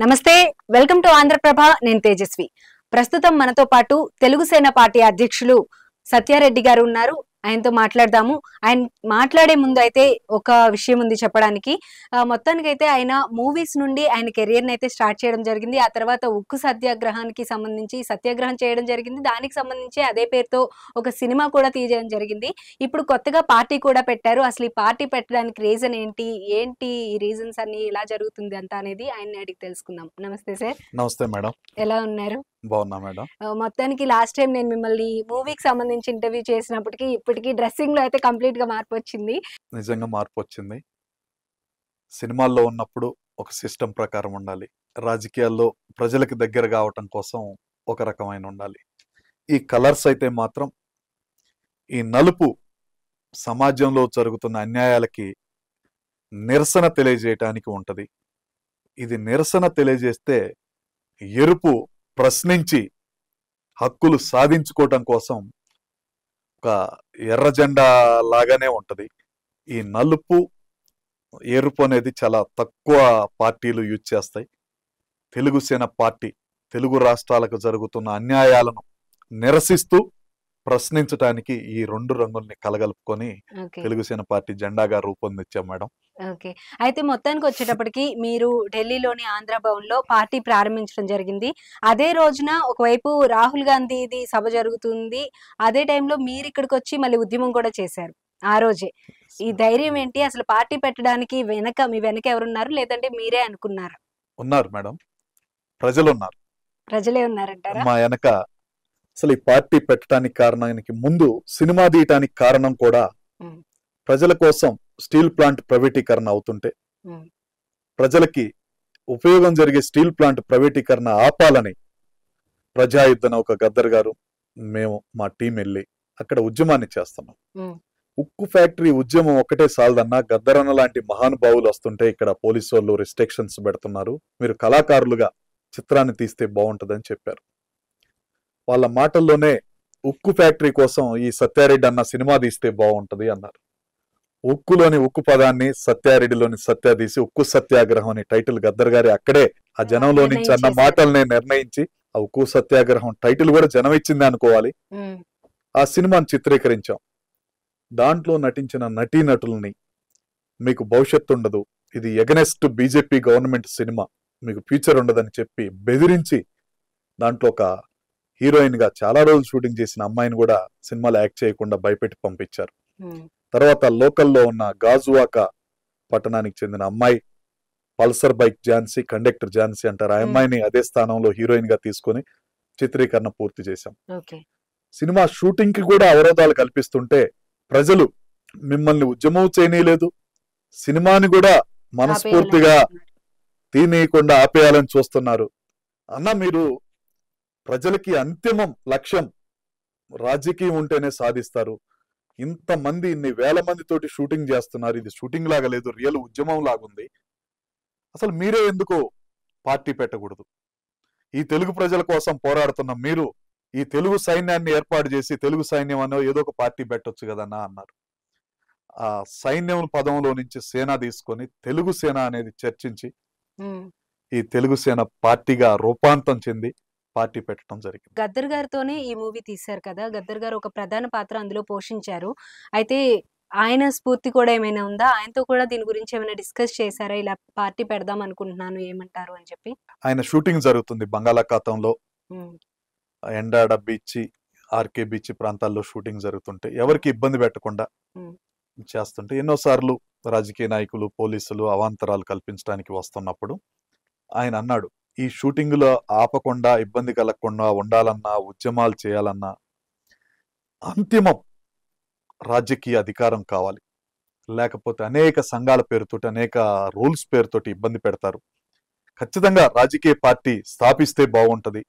నమస్తే, welcome to Andhraprabha. నేను తేజస్వి. ప్రస్తుతం మనతో పాటు తెలుగు సేన పార్టీ అధ్యక్షులు సత్యారెడ్డి గారు ఉన్నారు. ఆయనతో మాట్లాడదాము. ఆయన మాట్లాడే ముందు అయితే ఒక విషయం ఉంది చెప్పడానికి. మొత్తానికైతే ఆయన మూవీస్ నుండి ఆయన కెరియర్ని అయితే స్టార్ట్ చేయడం జరిగింది. ఆ తర్వాత ఉక్కు సత్యాగ్రహానికి సంబంధించి సత్యాగ్రహం చేయడం జరిగింది. దానికి సంబంధించి అదే పేరుతో ఒక సినిమా కూడా తీయడం జరిగింది. ఇప్పుడు కొత్తగా పార్టీ కూడా పెట్టారు. అసలు ఈ పార్టీ పెట్టడానికి రీజన్ ఏంటి ఈ రీజన్స్ అన్ని ఎలా జరుగుతుంది అంతా అనేది ఆయన అడిగి తెలుసుకుందాం. నమస్తే సార్. నమస్తే మేడం. ఎలా ఉన్నారు? బాగున్నా మేడం. మొత్తానికి లాస్ట్ టైం నేను మిమ్మల్ని మూవీకి సంబంధించి ఇంటర్వ్యూ చేసినప్పటికీ ఇప్పటికీ డ్రెస్సింగ్ లో అయితే కంప్లీట్ గా మార్పు వచ్చింది. నిజంగా మార్పు వచ్చింది. సినిమాల్లో ఉన్నప్పుడు ఒక సిస్టమ్ ప్రకారం ఉండాలి, రాజకీయాల్లో ప్రజలకు దగ్గర కావటం కోసం ఒక రకమైన ఉండాలి. ఈ కలర్స్ అయితే మాత్రం ఈ నలుపు సమాజంలో జరుగుతున్న అన్యాయాలకి నిరసన తెలియజేయటానికి ఉంటది. ఇది నిరసన తెలియజేస్తే ఎరుపు ప్రశ్నించి హక్కులు సాధించుకోవటం కోసం ఒక ఎర్ర జెండా లాగానే ఉంటది. ఈ నలుపు ఎరుపు అనేది చాలా తక్కువ పార్టీలు యూజ్ చేస్తాయి. తెలుగు సేన పార్టీ తెలుగు రాష్ట్రాలకు జరుగుతున్న అన్యాయాలను నిరసిస్తూ ప్రశ్నించడానికి ఈ రెండు రంగుల్ని కలగలుపుకొని తెలుగు సేన పార్టీ జెండాగా రూపొందించాం మేడం. ఓకే, అయితే మొత్తానికి వచ్చేటప్పటికి మీరు ఢిల్లీలోని ఆంధ్ర భవన్ లో పార్టీ ప్రారంభించడం జరిగింది. అదే రోజున ఒకవైపు రాహుల్ గాంధీది సభ జరుగుతుంది. అదే టైంలో మీరు ఇక్కడికి వచ్చి మళ్ళీ ఉద్యమం కూడా చేశారు ఆ రోజే. ఈ ధైర్యం ఏంటి? అసలు పార్టీ పెట్టడానికి మీ వెనక ఎవరున్నారు, లేదంటే మీరే అనుకున్నారా? ఉన్నారు మేడం, ప్రజలు ఉన్నారు. ప్రజలే ఉన్నారంటారా? మా వెనక అసలు ఈ పార్టీ పెట్టడానికి కారణానికి ముందు సినిమా తీయటానికి కారణం కూడా ప్రజల కోసం స్టీల్ ప్లాంట్ ప్రైవేటీకరణ అవుతుంటే ప్రజలకి ఉపయోగం జరిగే స్టీల్ ప్లాంట్ ప్రైవేటీకరణ ఆపాలని ప్రజాయుద్ధన ఒక గద్దర్ గారు మేము మా టీం వెళ్ళి అక్కడ ఉద్యమాన్ని చేస్తున్నాం. ఉక్కు ఫ్యాక్టరీ ఉద్యమం ఒకటే సాలదన్నా, గద్దరన్న లాంటి మహానుభావులు వస్తుంటే ఇక్కడ పోలీసు వాళ్ళు రిస్ట్రిక్షన్స్ పెడుతున్నారు, మీరు కళాకారులుగా చిత్రాన్ని తీస్తే బాగుంటుందని చెప్పారు. వాళ్ళ మాటల్లోనే ఉక్కు ఫ్యాక్టరీ కోసం ఈ సత్యారెడ్డి అన్న సినిమా తీస్తే బాగుంటది అన్నారు. ఉక్కులోని ఉక్కు పదాన్ని సత్యారెడ్డిలోని సత్య తీసి ఉక్కు సత్యాగ్రహం అని టైటిల్ గద్దర్ గారి అక్కడే ఆ జనంలో నుంచి అన్న మాటల్ని నిర్ణయించి ఆ ఉక్కు సత్యాగ్రహం టైటిల్ కూడా జనం ఇచ్చింది అనుకోవాలి. ఆ సినిమాని చిత్రీకరించాం. దాంట్లో నటించిన నటీనటుల్ని మీకు భవిష్యత్తు ఉండదు, ఇది ఎగనెస్ట్ బీజేపీ గవర్నమెంట్ సినిమా, మీకు ఫ్యూచర్ ఉండదని చెప్పి బెదిరించి దాంట్లో ఒక హీరోయిన్ గా చాలా రోజులు షూటింగ్ చేసిన అమ్మాయిని కూడా సినిమాలో యాక్ట్ చేయకుండా భయపెట్టి పంపించారు. తర్వాత లోకల్లో ఉన్న గాజువాక పట్టణానికి చెందిన అమ్మాయి, Pulsar bike Jhansi, conductor Jhansi అంటారు, ఆ అమ్మాయిని అదే స్థానంలో హీరోయిన్ గా తీసుకొని చిత్రీకరణ పూర్తి చేశాం. సినిమా షూటింగ్ కి కూడా అవరోధాలు కల్పిస్తుంటే ప్రజలు మిమ్మల్ని ఉద్యమం చేయనీయలేదు, సినిమాని కూడా మనస్ఫూర్తిగా తీనేయకుండా ఆపేయాలని చూస్తున్నారు అన్న. మీరు ప్రజలకి అంతిమం లక్ష్యం రాజకీయం ఉంటేనే సాధిస్తారు, ఇంతమంది ఇన్ని వేల మందితోటి షూటింగ్ చేస్తున్నారు, ఇది షూటింగ్ లాగా లేదు, రియల్ ఉద్యమం లాగుంది, అసలు మీరే ఎందుకు పార్టీ పెట్టకూడదు? ఈ తెలుగు ప్రజల కోసం పోరాడుతున్న మీరు ఈ తెలుగు సైన్యాన్ని ఏర్పాటు చేసి తెలుగు సైన్యం అనే ఏదో ఒక పార్టీ పెట్టొచ్చు కదన్నా అన్నారు. ఆ సైన్యం పదంలో నుంచి సేన తీసుకొని తెలుగు సేన అనేది చర్చించి ఈ తెలుగు సేన పార్టీగా రూపాంతరం చెంది పార్టీ పెట్టడం జరిగింది. గద్దర్ గారితోనే ఈ మూవీ తీశారు కదా, గద్దర్ గారు ఒక ప్రధాన పాత్ర అందులో పోషించారు. అయితే ఆయన స్ఫూర్తి కూడా ఏమైనా ఉందా? ఆయనతో కూడా దీని గురించి ఏమైనా డిస్కస్ చేశారా, ఇలా పార్టీ పెడదాం అనుకుంటున్నాను ఏమంటారు అని చెప్పి? ఆయన షూటింగ్ జరుగుతుంది బంగాళాఖాతంలో, ఎండాడ బీచ్, ఆర్కే బీచ్ ప్రాంతాల్లో షూటింగ్ జరుగుతుంటే ఎవరికి ఇబ్బంది పెట్టకుండా చేస్తుంటే ఎన్నోసార్లు రాజకీయ నాయకులు, పోలీసులు అవాంతరాలు కల్పించడానికి వస్తున్నప్పుడు ఆయన అన్నాడు, ఈ షూటింగ్ లో ఆపకుండా ఇబ్బంది కలగకుండా ఉండాలన్నా, ఉద్యమాలు చేయాలన్నా అంతిమం రాజకీయ అధికారం కావాలి, లేకపోతే అనేక సంఘాల పేరుతోటి అనేక రూల్స్ పేరుతోటి ఇబ్బంది పెడతారు, ఖచ్చితంగా రాజకీయ పార్టీ స్థాపిస్తే బాగుంటది,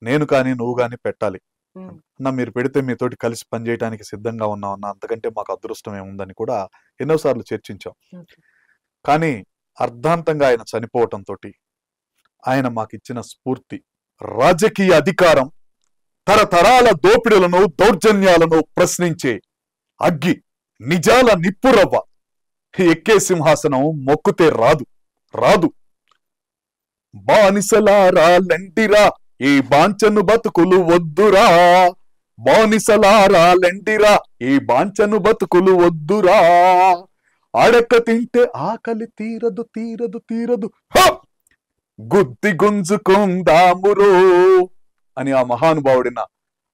నేను కానీ నువ్వు కానీ పెట్టాలి అన్న, మీరు పెడితే మీతోటి కలిసి పనిచేయడానికి సిద్ధంగా ఉన్నాం అన్న, అంతకంటే మాకు అదృష్టం ఏముందని కూడా ఎన్నోసార్లు చర్చించాం. కానీ అర్ధాంతంగా ఆయన చనిపోవటంతో ఆయన మాకిచ్చిన స్ఫూర్తి, రాజకీయ అధికారం తరతరాల దోపిడులను దౌర్జన్యాలను ప్రశ్నించే అగ్గి, నిజాల నిప్పురవ్వ. ఎక్కే సింహాసనం మొక్కుతే రాదు రాదు. బానిసలారా లెండిరా, ఈ బాంచను బతుకులు వద్దురా. బానిసలారా లెండిరా, ఈ బాంచను బతుకులు వద్దురా. అడక్క తింటే ఆకలి తీరదు తీరదు తీరదు, గుద్ది గుంజుకుందామురో అని ఆ మహానుభావుడిన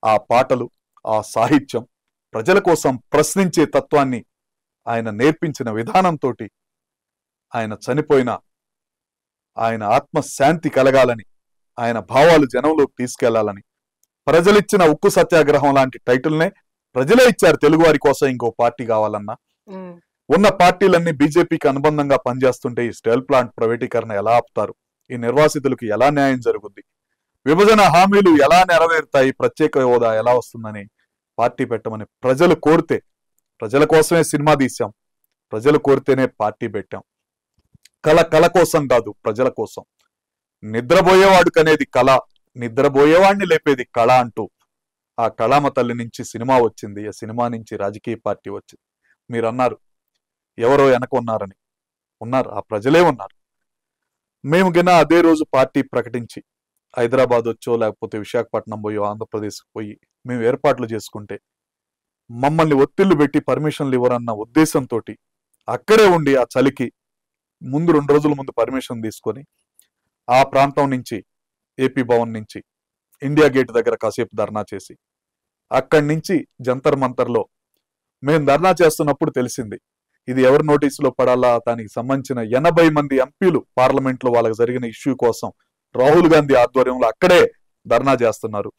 ఆ పాటలు, ఆ సాహిత్యం, ప్రజల కోసం ప్రశ్నించే తత్వాన్ని ఆయన నేర్పించిన విధానంతో ఆయన చనిపోయిన ఆయన ఆత్మశాంతి కలగాలని, ఆయన భావాలు జనంలోకి తీసుకెళ్లాలని, ప్రజలిచ్చిన ఉక్కు సత్యాగ్రహం లాంటి టైటిల్నే ప్రజలే ఇచ్చారు తెలుగువారి కోసం ఇంకో పార్టీ కావాలన్నా. ఉన్న పార్టీలన్నీ బీజేపీకి అనుబంధంగా పనిచేస్తుంటే ఈ స్టీల్ ప్లాంట్ ప్రైవేటీకరణ ఎలా ఆపుతారు? ఈ నిర్వాసితులకు ఎలా న్యాయం జరుగుద్ది? విభజన హామీలు ఎలా నెరవేరుతాయి? ప్రత్యేక హోదా ఎలా వస్తుందని పార్టీ పెట్టమని ప్రజలు కోరితే, ప్రజల కోసమే సినిమా తీశాం, ప్రజలు కోరితేనే పార్టీ పెట్టాం. కళ కోసం కాదు, ప్రజల కోసం. నిద్రపోయేవాడు కనేది కళ, నిద్రపోయేవాడిని లేపేది కళ అంటూ ఆ కళామ తల్లి నుంచి సినిమా వచ్చింది, ఆ సినిమా నుంచి రాజకీయ పార్టీ వచ్చింది. మీరు అన్నారు ఎవరో వెనక ఉన్నారని, ఉన్నారు, ఆ ప్రజలే ఉన్నారు. మేము గిన అదే రోజు పార్టీ ప్రకటించి హైదరాబాద్ వచ్చో లేకపోతే విశాఖపట్నం పోయో ఆంధ్రప్రదేశ్ పోయి మేము ఏర్పాట్లు చేసుకుంటే మమ్మల్ని ఒత్తిళ్లు పెట్టి పర్మిషన్లు ఇవ్వరన్న ఉద్దేశంతో అక్కడే ఉండి ఆ చలికి ముందు 2 రోజుల ముందు పర్మిషన్ తీసుకొని ఆ ప్రాంతం నుంచి, ఏపీ భవన్ నుంచి ఇండియా గేట్ దగ్గర కాసేపు ధర్నా చేసి అక్కడి నుంచి జంతర్ మంతర్లో మేము ధర్నా చేస్తున్నప్పుడు తెలిసింది ఇది ఎవరి నోటీసులో పడాలా, దానికి సంబంధించిన 80 మంది ఎంపీలు పార్లమెంట్ లో వాళ్ళకి జరిగిన ఇష్యూ కోసం రాహుల్ గాంధీ ఆధ్వర్యంలో అక్కడే ధర్నా చేస్తున్నారు.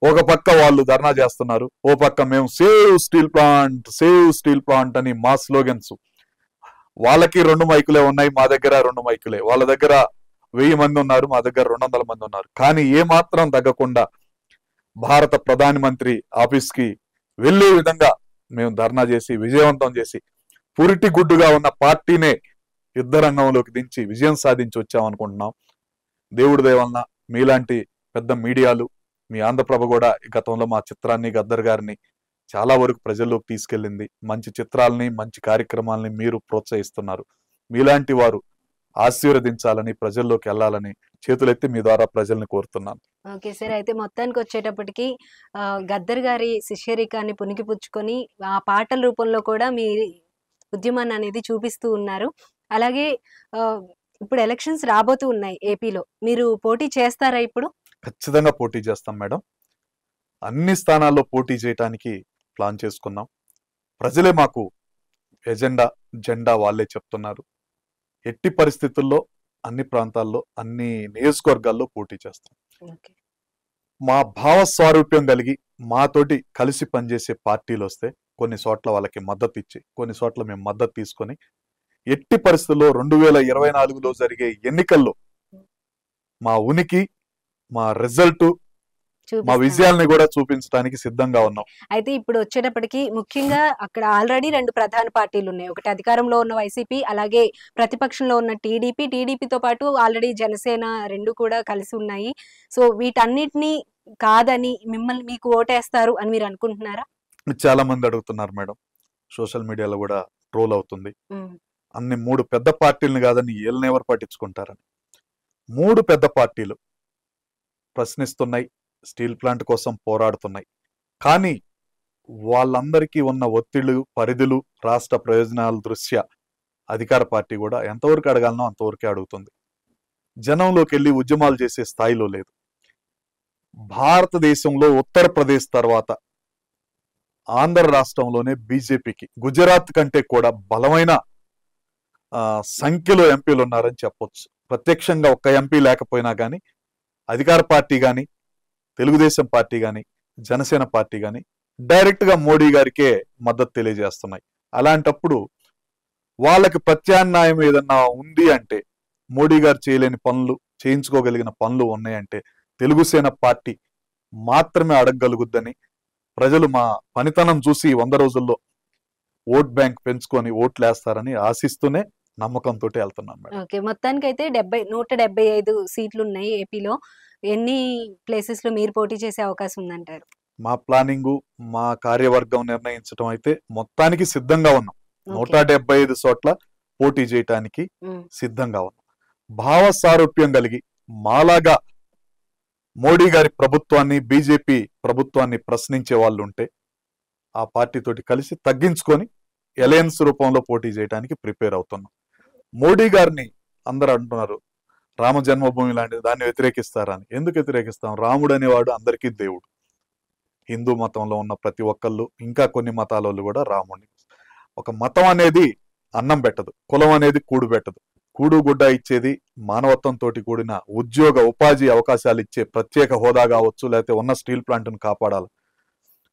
ఒక పక్క వాళ్ళు ధర్నా చేస్తున్నారు, ఓ పక్క మేము సేవ్ స్టీల్ ప్లాంట్ అని మా స్లోగన్స్. వాళ్ళకి 2 మైకులే ఉన్నాయి, మా దగ్గర 2 మైకులే. వాళ్ళ దగ్గర 1000 మంది ఉన్నారు, మా దగ్గర 200 మంది ఉన్నారు. కానీ ఏ మాత్రం తగ్గకుండా భారత ప్రధాని మంత్రి ఆఫీస్ కి వెళ్లే విధంగా మేము ధర్నా చేసి విజయవంతం చేసి పురిటి గుడ్డుగా ఉన్న పార్టీనే యుద్ధరంగంలోకి దించి విజయం సాధించి వచ్చామనుకుంటున్నాం. దేవుడి దయ వలన మీలాంటి పెద్ద మీడియాలు, మీ ఆంధ్రప్రభ కూడా గతంలో మా చిత్రాన్ని, గద్దర్ గారిని చాలా వరకు ప్రజల్లోకి తీసుకెళ్ళింది. మంచి చిత్రాలని, మంచి కార్యక్రమాలని మీరు ప్రోత్సహిస్తున్నారు. మీలాంటి వారు ఆశీర్వదించాలని, ప్రజల్లోకి వెళ్ళాలని చేతులెత్తి మీ ద్వారా ప్రజల్ని కోరుతున్నాను. ఓకే సార్, అయితే మొత్తానికి వచ్చేటప్పటికి గద్దర్ గారి శిష్యరికాన్ని పుణికిపుచ్చుకొని ఆ పాటల రూపంలో కూడా మీ ఉద్యమాన్ని అనేది చూపిస్తూ ఉన్నారు. అలాగే ఇప్పుడు ఎలక్షన్స్ రాబోతూ ఉన్నాయి ఏపీలో, మీరు పోటీ చేస్తారా ఇప్పుడు? ఖచ్చితంగా పోటీ చేస్తాం మేడం. అన్ని స్థానాల్లో పోటీ చేయడానికి ప్లాన్ చేసుకున్నాం. ప్రజలే మాకు జెండా వాళ్ళే చెప్తున్నారు. ఎట్టి పరిస్థితుల్లో అన్ని ప్రాంతాల్లో, అన్ని నియోజకవర్గాల్లో పోటీ చేస్తాం. మా భావస్వారూప్యం కలిగి మాతోటి కలిసి పనిచేసే పార్టీలు వస్తే కొన్ని చోట్ల వాళ్ళకి మద్దతు ఇచ్చి, కొన్ని చోట్ల మేము మద్దతు తీసుకొని ఎట్టి పరిస్థితుల్లో 2024లో జరిగే ఎన్నికల్లో మా ఉనికి, మా రిజల్ట్, మా విజయాల్ని కూడా చూపించడానికి సిద్ధంగా ఉన్నాం. అయితే ఇప్పుడు వచ్చేటప్పటికి ముఖ్యంగా అక్కడ ఆల్రెడీ 2 ప్రధాన పార్టీలు ఉన్నాయి. ఒకటి అధికారంలో ఉన్న వైసీపీ, అలాగే ప్రతిపక్షంలో ఉన్న టీడీపీతో పాటు ఆల్రెడీ జనసేన 2 కూడా కలిసి ఉన్నాయి. సో వీటన్నిటిని కాదని మీకు ఓటేస్తారు అని మీరు అనుకుంటున్నారా? చాలా మంది అడుగుతున్నారు మేడం, సోషల్ మీడియాలో కూడా ట్రోల్ అవుతుంది. అన్ని 3 పెద్ద పార్టీలను కాదని వీళ్ళని ఎవరు పట్టించుకుంటారని. 3 పెద్ద పార్టీలు ప్రశ్నిస్తున్నాయి, స్టీల్ ప్లాంట్ కోసం పోరాడుతున్నాయి. కానీ వాళ్ళందరికీ ఉన్న ఒత్తిళ్లు, పరిధులు, రాష్ట్ర ప్రయోజనాల దృష్ట్యా అధికార పార్టీ కూడా ఎంతవరకు అడగాలనో అంతవరకే అడుగుతుంది. జనంలోకి వెళ్ళి ఉద్యమాలు చేసే స్థాయిలో లేదు. భారతదేశంలో ఉత్తరప్రదేశ్ తర్వాత ఆంధ్ర రాష్ట్రంలోనే బీజేపీకి గుజరాత్ కంటే కూడా బలమైన సంఖ్యలో ఎంపీలు ఉన్నారని చెప్పొచ్చు. ప్రత్యక్షంగా ఒక్క ఎంపీ లేకపోయినా కానీ అధికార పార్టీ కానీ, తెలుగుదేశం పార్టీ కానీ, జనసేన పార్టీ కానీ డైరెక్ట్ గా మోడీ గారికే మద్దతు తెలియజేస్తున్నాయి. అలాంటప్పుడు వాళ్ళకి ప్రత్యామ్నాయం ఏదన్నా ఉంది అంటే మోడీ గారు చేయలేని పనులు, చేయించుకోగలిగిన పనులు ఉన్నాయంటే తెలుగుసేన పార్టీ మాత్రమే అడగగలుగుద్దని, ప్రజలు మా పనితనం చూసి 100 రోజుల్లో ఓట్ బ్యాంక్ పెంచుకొని ఓట్లేస్తారని ఆశిస్తూనే నమ్మకంతో వెళ్తున్నాం మేడం. ఓకే, మొత్తానికి అయితే 175 సీట్లు ఉన్నాయి ఏపీలో. ఎన్ని ప్లేసెస్ లో మీరు పోటీ చేసే అవకాశం ఉందంటారు? మా ప్లానింగ్, మా కార్యవర్గం నిర్ణయించడం అయితే మొత్తానికి సిద్ధంగా ఉన్నాం. 175 చోట్ల పోటీ చేయటానికి సిద్ధంగా ఉన్నాం. భావ సారూప్యం కలిగి మాలాగా మోడీ గారి ప్రభుత్వాన్ని, బీజేపీ ప్రభుత్వాన్ని ప్రశ్నించే వాళ్ళు ఉంటే ఆ పార్టీతోటి కలిసి తగ్గించుకొని అలయన్స్ రూపంలో పోటీ చేయడానికి ప్రిపేర్ అవుతున్నాం. మోడీ గారిని అందరూ అంటున్నారు రామ జన్మభూమి లాంటి దాన్ని వ్యతిరేకిస్తారని. ఎందుకు వ్యతిరేకిస్తాం? రాముడు అనేవాడు అందరికీ దేవుడు. హిందూ మతంలో ఉన్న ప్రతి ఒక్కళ్ళు, ఇంకా కొన్ని మతాల వాళ్ళు కూడా రాముడిని. ఒక మతం అనేది అన్నం పెట్టదు, కులం అనేది కూడు పెట్టదు. కూడు గుడ్డ ఇచ్చేది మానవత్వంతో కూడిన ఉద్యోగ ఉపాధి అవకాశాలు ఇచ్చే ప్రత్యేక హోదా కావచ్చు, లేకపోతే ఉన్న స్టీల్ ప్లాంట్ను కాపాడాలి.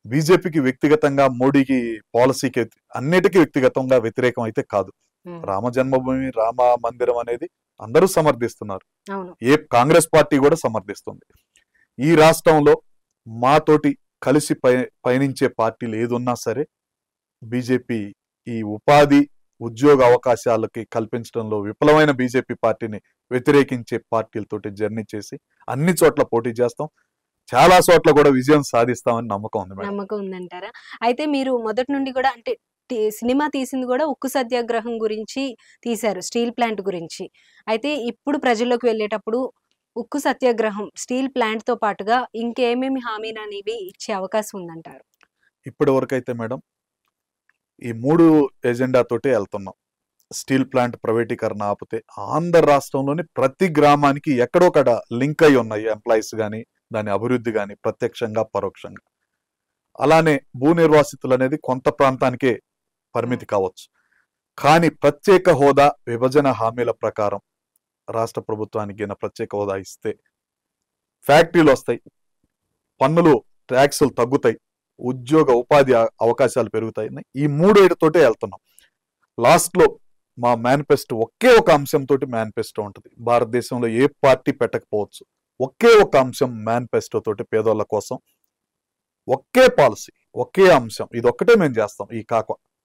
బీజేపీకి వ్యక్తిగతంగా, మోడీకి పాలసీకి అన్నిటికీ వ్యక్తిగతంగా వ్యతిరేకం అయితే కాదు. రామ జన్మభూమి, రామ మందిరం అనేది అందరూ సమర్థిస్తున్నారు. ఏ కాంగ్రెస్ పార్టీ కూడా సమర్థిస్తుంది. ఈ రాష్ట్రంలో మాతోటి కలిసి పయనించే పార్టీలు ఏదున్నా సరే బీజేపీ ఈ ఉపాధి ఉద్యోగ అవకాశాలకి కల్పించడంలో విఫలమైన బీజేపీ పార్టీని వ్యతిరేకించే పార్టీలతోటి జర్నీ చేసి అన్ని చోట్ల పోటీ చేస్తాం. చాలా చోట్ల కూడా విజయం సాధిస్తామని నమ్మకం ఉంది. నమ్మకం ఉందంటారా? అయితే మీరు మొదటి నుండి కూడా అంటే సినిమా తీసింది కూడా ఉక్కు సత్యాగ్రహం గురించి తీశారు, స్టీల్ ప్లాంట్ గురించి. అయితే ఇప్పుడు ప్రజల్లోకి వెళ్ళేటప్పుడు ఉక్కు సత్యాగ్రహం, స్టీల్ ప్లాంట్ తో పాటుగా ఇంకేమేమి హామీలు అనేవి ఇచ్చే అవకాశం ఉందంటారు? ఇప్పటి వరకు అయితే మేడం ఈ 3 ఎజెండా తోటి వెళ్తున్నాం. స్టీల్ ప్లాంట్ ప్రైవేటీకరణ ఆపితే ఆంధ్ర రాష్ట్రంలోని ప్రతి గ్రామానికి ఎక్కడొక్కడ లింక్ అయి ఉన్నాయి ఎంప్లాయీస్ కానీ, దాని అభివృద్ధి కానీ ప్రత్యక్షంగా పరోక్షంగా. అలానే భూ నిర్వాసితులు అనేది కొంత ప్రాంతానికే పరిమితి కావచ్చు. కానీ ప్రత్యేక హోదా, విభజన హామీల ప్రకారం రాష్ట్ర ప్రభుత్వానికి ప్రత్యేక హోదా ఇస్తే ఫ్యాక్టరీలు వస్తాయి, పన్నులు ట్యాక్సులు తగ్గుతాయి, ఉద్యోగ ఉపాధి అవకాశాలు పెరుగుతాయి. ఈ 3 తోటే వెళ్తున్నాం. లాస్ట్ లో మా మేనిఫెస్టో ఒకే ఒక అంశంతో మేనిఫెస్టో ఉంటుంది. భారతదేశంలో ఏ పార్టీ పెట్టకపోవచ్చు. ఒకే ఒక అంశం మేనిఫెస్టో తోటి పేదోళ్ళ కోసం ఒకే పాలసీ, ఒకే అంశం, ఇది ఒక్కటే మేము చేస్తాం.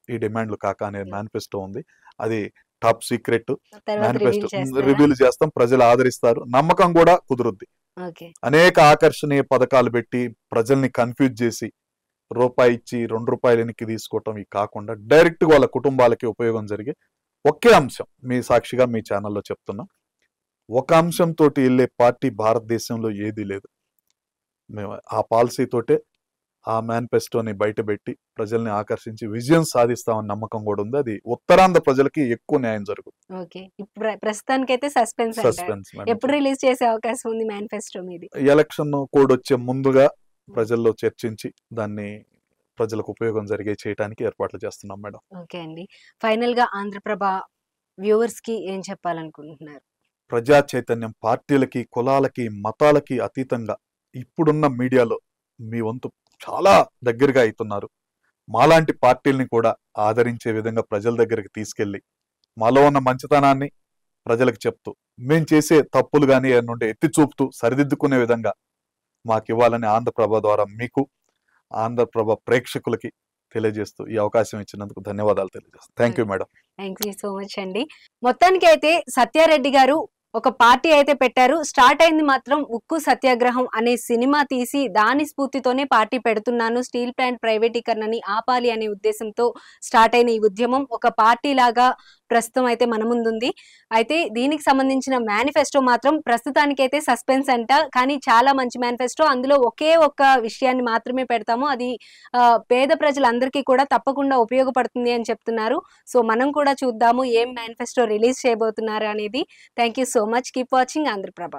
ఈ డిమాండ్లు కాక అనే మేనిఫెస్టో ఉంది. అది టాప్ సీక్రెట్ మేనిఫెస్టో. రివీల్ చేస్తాం, ప్రజలు ఆదరిస్తారు, నమ్మకం కూడా కుదురుద్ది. అనేక ఆకర్షణీయ పథకాలు పెట్టి ప్రజల్ని కన్ఫ్యూజ్ చేసి రూపాయి ఇచ్చి 2 రూపాయలు వెనక్కి తీసుకోవటం ఇవి కాకుండా డైరెక్ట్ వాళ్ళ కుటుంబాలకి ఉపయోగం జరిగే ఒకే అంశం మీ సాక్షిగా మీ ఛానల్లో చెప్తున్నా. ఒక అంశంతో వెళ్ళే పార్టీ భారతదేశంలో ఏదీ లేదు. మేము ఆ పాలసీ తోటే ఆ మేనిఫెస్టోని బయటపెట్టి ప్రజల్ని ఆకర్షించి విజయం సాధిస్తామని నమ్మకం కూడా ఉంది. అది ఉత్తరాంధ్ర ప్రజలకి ఎక్కువ న్యాయం జరుగుతుంది. ప్రస్తుతానికైతే సస్పెన్స్. ఎప్పుడు రిలీజ్ చేసే అవకాశం ఉంది మేనిఫెస్టో మీది? ఎలక్షన్ కోడ్ వచ్చే ముందుగా ప్రజల్లో చర్చించి దాన్ని ప్రజలకు ఉపయోగం జరిగే చేయడానికి ఏర్పాట్లు చేస్తున్నాం మేడం. ఓకే అండి, ఫైనల్ గా ఆంధ్రప్రభ వ్యూవర్స్ కి ఏం చెప్పాలనుకుంటున్నారు? ప్రజా చైతన్యం పార్టీలకి, కులాలకి, మతాలకి అతీతంగా ఇప్పుడున్న మీడియాలో మీ వంతు చాలా దగ్గరగా అవుతున్నారు. మాలాంటి పార్టీల్ని కూడా ఆదరించే విధంగా ప్రజల దగ్గరికి తీసుకెళ్లి మాలో ఉన్న మంచితనాన్ని ప్రజలకు చెప్తూ, మేము చేసే తప్పులు కానీ ఏమన్నా ఎత్తి చూపుతూ సరిదిద్దుకునే విధంగా మాకు ఇవ్వాలని ఆంధ్రప్రభ ద్వారా మీకు, ఆంధ్రప్రభ ప్రేక్షకులకి తెలియజేస్తూ ఈ అవకాశం ఇచ్చినందుకు ధన్యవాదాలు తెలియజేస్తాను. Thank you madam. Thank you so much అండి. మొత్తానికి అయితే సత్యారెడ్డి గారు ఒక పార్టీ అయితే పెట్టారు. స్టార్ట్ అయింది మాత్రం ఉక్కు సత్యాగ్రహం అనే సినిమా తీసి దాని స్ఫూర్తితోనే పార్టీ పెడుతున్నాను, స్టీల్ ప్లాంట్ ప్రైవేటీకరణని ఆపాలి అనే ఉద్దేశంతో స్టార్ట్ అయిన ఈ ఉద్యమం ఒక పార్టీ లాగా ప్రస్తుతం అయితే మన ముందుంది. అయితే దీనికి సంబంధించిన మేనిఫెస్టో మాత్రం ప్రస్తుతానికైతే సస్పెన్స్ అంట. కానీ చాలా మంచి మేనిఫెస్టో. అందులో ఒకే ఒక్క విషయాన్ని మాత్రమే పెడతాము, అది పేద ప్రజలందరికీ కూడా తప్పకుండా ఉపయోగపడుతుంది అని చెప్తున్నారు. సో మనం కూడా చూద్దాము ఏం మేనిఫెస్టో రిలీజ్ చేయబోతున్నారు అనేది. Thank you so much. Keep watching Andhraprabha.